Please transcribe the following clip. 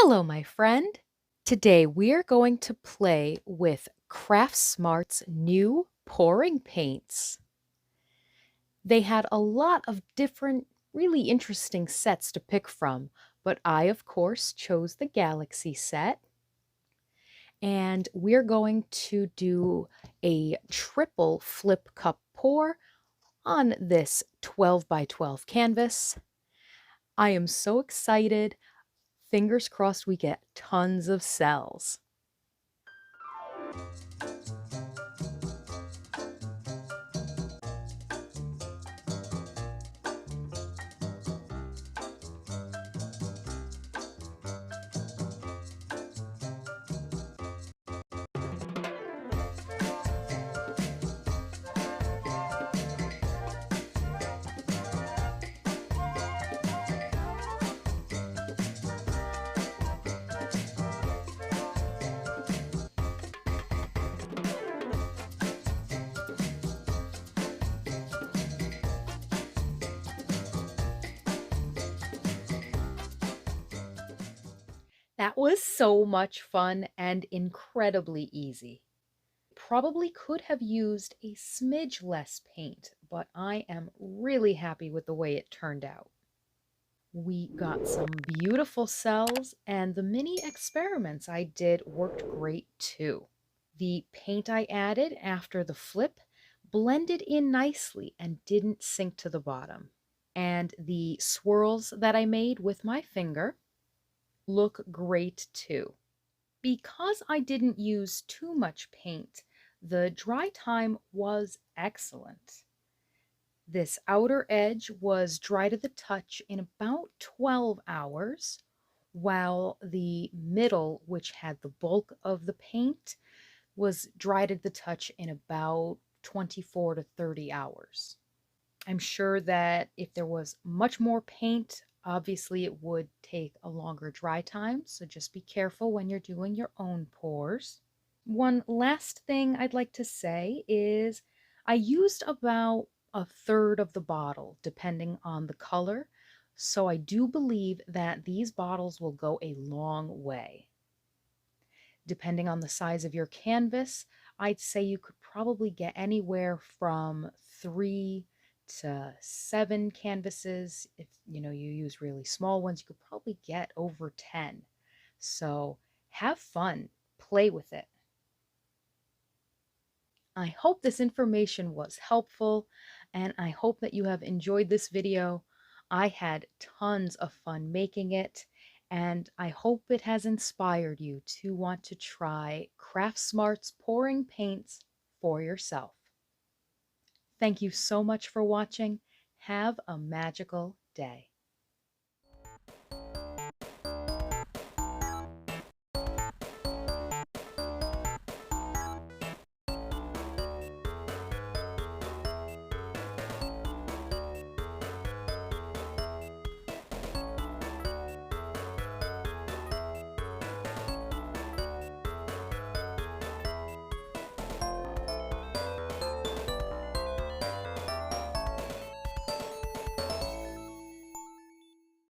Hello, my friend. Today we are going to play with Craftsmart's new pouring paints. They had a lot of different, really interesting sets to pick from, but I, of course, chose the Galaxy set. And we're going to do a triple flip cup pour on this 12 by 12 canvas. I am so excited. Fingers crossed we get tons of cells. That was so much fun and incredibly easy. Probably could have used a smidge less paint, but I am really happy with the way it turned out. We got some beautiful cells, and the mini experiments I did worked great too. The paint I added after the flip blended in nicely and didn't sink to the bottom. And the swirls that I made with my finger look great too. Because I didn't use too much paint, the dry time was excellent. This outer edge was dry to the touch in about 12 hours, while the middle, which had the bulk of the paint, was dry to the touch in about 24 to 30 hours. I'm sure that if there was much more paint, obviously it would take a longer dry time, so just be careful when you're doing your own pours. One last thing I'd like to say is I used about a third of the bottle, depending on the color, so I do believe that these bottles will go a long way. Depending on the size of your canvas, I'd say you could probably get anywhere from 3 to 7 canvases. If you use really small ones, you could probably get over 10. So have fun, play with it. I hope this information was helpful, and I hope that you have enjoyed this video. I had tons of fun making it, and I hope it has inspired you to want to try Craftsmart's pouring paints for yourself. Thank you so much for watching. Have a magical day.